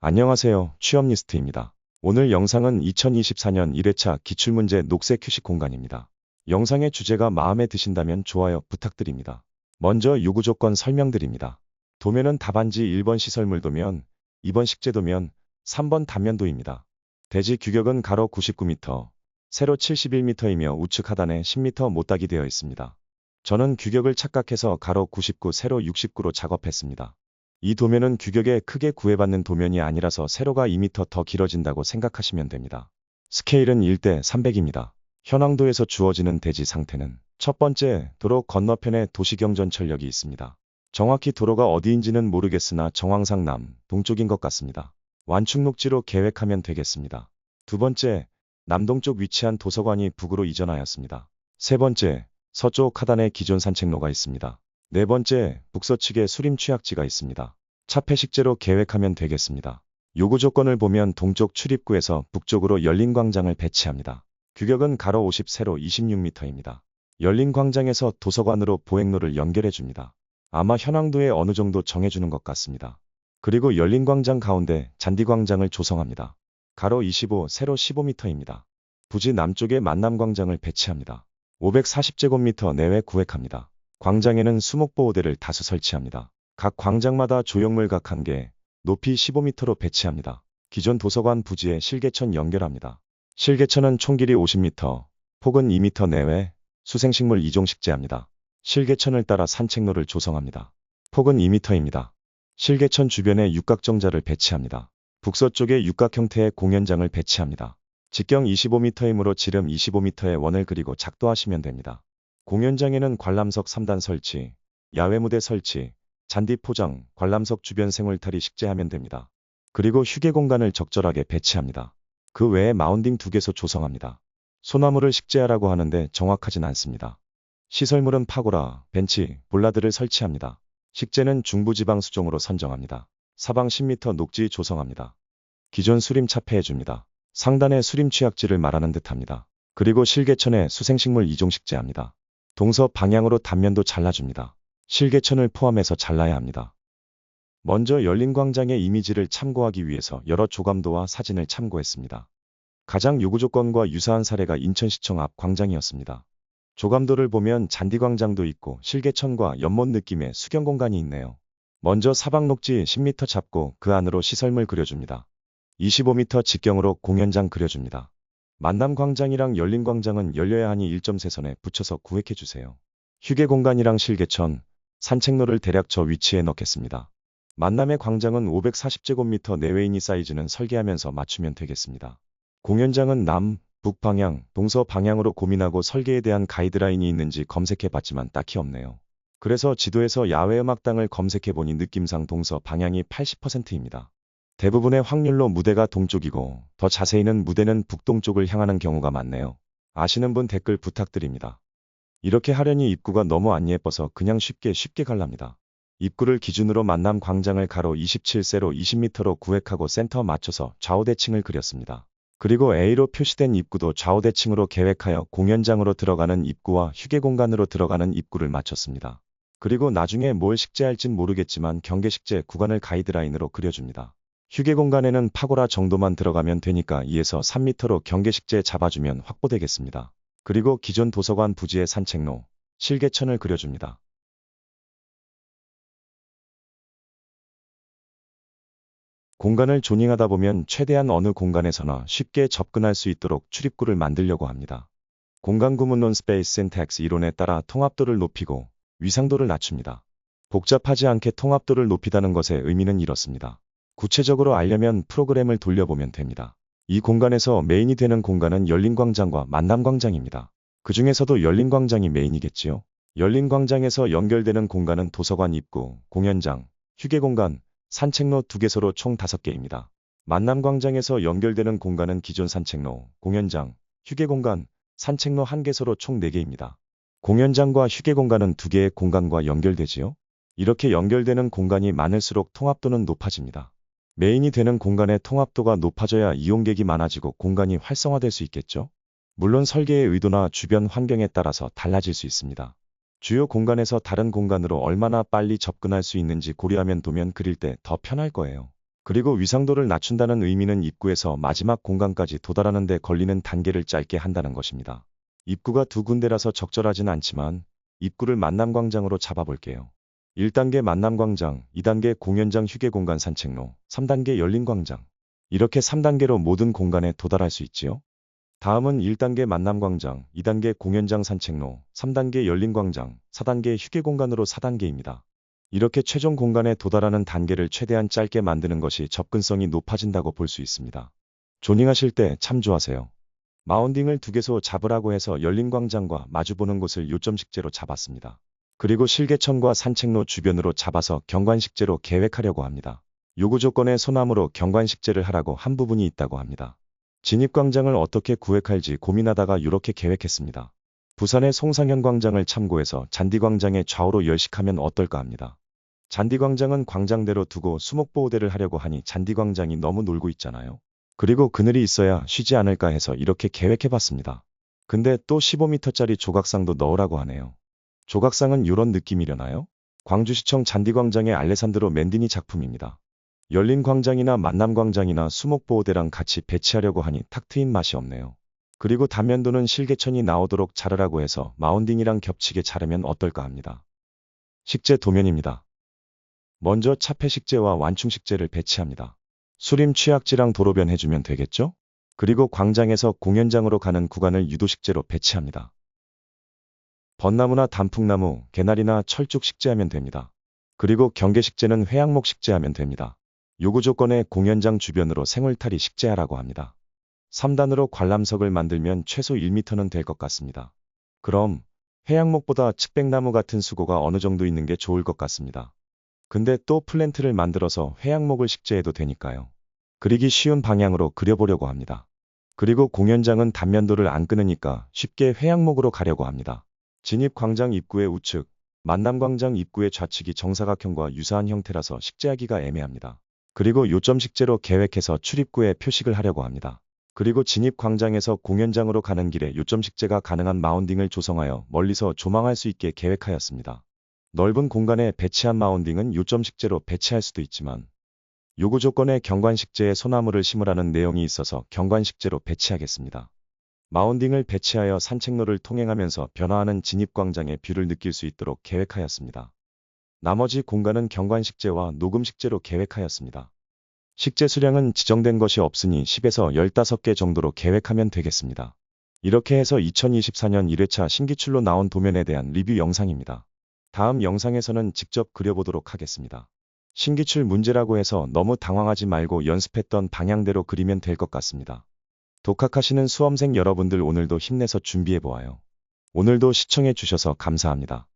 안녕하세요. 취업리스트입니다. 오늘 영상은 2024년 1회차 기출문제 녹색 휴식 공간입니다. 영상의 주제가 마음에 드신다면 좋아요 부탁드립니다. 먼저 요구조건 설명드립니다. 도면은 답안지 1번 시설물 도면, 2번 식재 도면, 3번 단면도입니다. 대지 규격은 가로 99m, 세로 71m이며 우측 하단에 10m 못따기 되어 있습니다. 저는 규격을 착각해서 가로 99, 세로 69로 작업했습니다. 이 도면은 규격에 크게 구애받는 도면이 아니라서 세로가 2m 더 길어진다고 생각하시면 됩니다. 스케일은 1대 300입니다. 현황도에서 주어지는 대지 상태는 첫 번째, 도로 건너편에 도시경전철역이 있습니다. 정확히 도로가 어디인지는 모르겠으나 정황상 동쪽인 것 같습니다. 완충녹지로 계획하면 되겠습니다. 두 번째, 남동쪽 위치한 도서관이 북으로 이전하였습니다. 세 번째, 서쪽 하단에 기존 산책로가 있습니다. 네 번째, 북서측에 수림 취약지가 있습니다. 차폐식재로 계획하면 되겠습니다. 요구 조건을 보면 동쪽 출입구에서 북쪽으로 열린 광장을 배치합니다. 규격은 가로 50, 세로 26m입니다. 열린 광장에서 도서관으로 보행로를 연결해 줍니다. 아마 현황도에 어느 정도 정해주는 것 같습니다. 그리고 열린 광장 가운데 잔디광장을 조성합니다. 가로 25, 세로 15m입니다. 부지 남쪽에 만남광장을 배치합니다. 540제곱미터 내외 구획합니다. 광장에는 수목보호대를 다수 설치합니다. 각 광장마다 조형물 각 1개, 높이 15m로 배치합니다. 기존 도서관 부지에 실개천 연결합니다. 실개천은 총 길이 50m, 폭은 2m 내외, 수생식물 2종 식재합니다. 실개천을 따라 산책로를 조성합니다. 폭은 2m입니다. 실개천 주변에 육각정자를 배치합니다. 북서쪽에 육각 형태의 공연장을 배치합니다. 직경 25m이므로 지름 25m의 원을 그리고 작도하시면 됩니다. 공연장에는 관람석 3단 설치, 야외 무대 설치, 잔디 포장, 관람석 주변 생울타리 식재하면 됩니다. 그리고 휴게 공간을 적절하게 배치합니다. 그 외에 마운딩 2개소 조성합니다. 소나무를 식재하라고 하는데 정확하진 않습니다. 시설물은 파고라, 벤치, 볼라드를 설치합니다. 식재는 중부지방 수종으로 선정합니다. 사방 10m 녹지 조성합니다. 기존 수림 차폐해줍니다. 상단에 수림 취약지를 말하는 듯합니다. 그리고 실개천에 수생식물 2종 식재합니다. 동서 방향으로 단면도 잘라줍니다. 실개천을 포함해서 잘라야 합니다. 먼저 열린 광장의 이미지를 참고하기 위해서 여러 조감도와 사진을 참고했습니다. 가장 요구조건과 유사한 사례가 인천시청 앞 광장이었습니다. 조감도를 보면 잔디광장도 있고 실개천과 연못 느낌의 수경공간이 있네요. 먼저 사방녹지 10m 잡고 그 안으로 시설물 그려줍니다. 25m 직경으로 공연장 그려줍니다. 만남광장이랑 열린광장은 열려야 하니 1.3선에 붙여서 구획해주세요. 휴게공간이랑 실개천, 산책로를 대략 저 위치에 넣겠습니다. 만남의 광장은 540제곱미터 내외이니 사이즈는 설계하면서 맞추면 되겠습니다. 공연장은 남, 북 방향, 동서 방향으로 고민하고 설계에 대한 가이드라인이 있는지 검색해봤지만 딱히 없네요. 그래서 지도에서 야외음악당을 검색해보니 느낌상 동서 방향이 80%입니다. 대부분의 확률로 무대가 동쪽이고 더 자세히는 무대는 북동쪽을 향하는 경우가 많네요. 아시는 분 댓글 부탁드립니다. 이렇게 하려니 입구가 너무 안 예뻐서 그냥 쉽게 갈랍니다. 입구를 기준으로 만남 광장을 가로 27, 세로 20m로 구획하고 센터 맞춰서 좌우대칭을 그렸습니다. 그리고 A로 표시된 입구도 좌우대칭으로 계획하여 공연장으로 들어가는 입구와 휴게공간으로 들어가는 입구를 맞췄습니다. 그리고 나중에 뭘 식재할진 모르겠지만 경계식재 구간을 가이드라인으로 그려줍니다. 휴게공간에는 파고라 정도만 들어가면 되니까 2에서 3m로 경계식재 잡아주면 확보되겠습니다. 그리고 기존 도서관 부지의 산책로, 실개천을 그려줍니다. 공간을 조닝하다 보면 최대한 어느 공간에서나 쉽게 접근할 수 있도록 출입구를 만들려고 합니다. 공간 구문론 스페이스 신텍스 이론에 따라 통합도를 높이고 위상도를 낮춥니다. 복잡하지 않게 통합도를 높이다는 것의 의미는 이렇습니다. 구체적으로 알려면 프로그램을 돌려보면 됩니다. 이 공간에서 메인이 되는 공간은 열린광장과 만남광장입니다. 그 중에서도 열린광장이 메인이겠지요. 열린광장에서 연결되는 공간은 도서관 입구, 공연장, 휴게공간, 산책로 2개소로 총 5개입니다. 만남광장에서 연결되는 공간은 기존 산책로, 공연장, 휴게공간, 산책로 1개소로 총 4개입니다. 공연장과 휴게공간은 2개의 공간과 연결되지요. 이렇게 연결되는 공간이 많을수록 통합도는 높아집니다. 메인이 되는 공간의 통합도가 높아져야 이용객이 많아지고 공간이 활성화될 수 있겠죠. 물론 설계의 의도나 주변 환경에 따라서 달라질 수 있습니다. 주요 공간에서 다른 공간으로 얼마나 빨리 접근할 수 있는지 고려하면 도면 그릴 때 더 편할 거예요. 그리고 위상도를 낮춘다는 의미는 입구에서 마지막 공간까지 도달하는 데 걸리는 단계를 짧게 한다는 것입니다. 입구가 두 군데라서 적절하진 않지만 입구를 만남광장으로 잡아볼게요. 1단계 만남광장, 2단계 공연장 휴게공간 산책로, 3단계 열린광장. 이렇게 3단계로 모든 공간에 도달할 수 있지요. 다음은 1단계 만남광장, 2단계 공연장 산책로, 3단계 열린광장, 4단계 휴게공간으로 4단계입니다. 이렇게 최종 공간에 도달하는 단계를 최대한 짧게 만드는 것이 접근성이 높아진다고 볼 수 있습니다. 조닝하실 때 참조하세요. 마운딩을 2개소 잡으라고 해서 열린광장과 마주보는 곳을 요점식재로 잡았습니다. 그리고 실개천과 산책로 주변으로 잡아서 경관식재로 계획하려고 합니다. 요구 조건에 소나무로 경관식재를 하라고 한 부분이 있다고 합니다. 진입광장을 어떻게 구획할지 고민하다가 이렇게 계획했습니다. 부산의 송상현 광장을 참고해서 잔디광장에 좌우로 열식하면 어떨까 합니다. 잔디광장은 광장대로 두고 수목보호대를 하려고 하니 잔디광장이 너무 놀고 있잖아요. 그리고 그늘이 있어야 쉬지 않을까 해서 이렇게 계획해봤습니다. 근데 또 15m짜리 조각상도 넣으라고 하네요. 조각상은 이런 느낌이려나요? 광주시청 잔디광장의 알레산드로 맨디니 작품입니다. 열린광장이나 만남광장이나 수목보호대랑 같이 배치하려고 하니 탁 트인 맛이 없네요. 그리고 단면도는 실개천이 나오도록 자르라고 해서 마운딩이랑 겹치게 자르면 어떨까 합니다. 식재 도면입니다. 먼저 차폐식재와 완충식재를 배치합니다. 수림 취약지랑 도로변 해주면 되겠죠? 그리고 광장에서 공연장으로 가는 구간을 유도식재로 배치합니다. 벚나무나 단풍나무, 개나리나 철쭉 식재하면 됩니다. 그리고 경계식재는 회양목 식재하면 됩니다. 요구 조건에 공연장 주변으로 생울타리 식재하라고 합니다. 3단으로 관람석을 만들면 최소 1m는 될 것 같습니다. 그럼 회양목보다 측백나무 같은 수고가 어느 정도 있는 게 좋을 것 같습니다. 근데 또 플랜트를 만들어서 회양목을 식재해도 되니까요. 그리기 쉬운 방향으로 그려보려고 합니다. 그리고 공연장은 단면도를 안 끊으니까 쉽게 회양목으로 가려고 합니다. 진입광장 입구의 우측, 만남광장 입구의 좌측이 정사각형과 유사한 형태라서 식재하기가 애매합니다. 그리고 요점 식재로 계획해서 출입구에 표식을 하려고 합니다. 그리고 진입광장에서 공연장으로 가는 길에 요점 식재가 가능한 마운딩을 조성하여 멀리서 조망할 수 있게 계획하였습니다. 넓은 공간에 배치한 마운딩은 요점 식재로 배치할 수도 있지만 요구 조건에 경관식재에 소나무를 심으라는 내용이 있어서 경관식재로 배치하겠습니다. 마운딩을 배치하여 산책로를 통행하면서 변화하는 진입광장의 뷰를 느낄 수 있도록 계획하였습니다. 나머지 공간은 경관식재와 녹음식재로 계획하였습니다. 식재 수량은 지정된 것이 없으니 10에서 15개 정도로 계획하면 되겠습니다. 이렇게 해서 2024년 1회차 신기출로 나온 도면에 대한 리뷰 영상입니다. 다음 영상에서는 직접 그려보도록 하겠습니다. 신기출 문제라고 해서 너무 당황하지 말고 연습했던 방향대로 그리면 될 것 같습니다. 독학하시는 수험생 여러분들 오늘도 힘내서 준비해보아요. 오늘도 시청해 주셔서 감사합니다.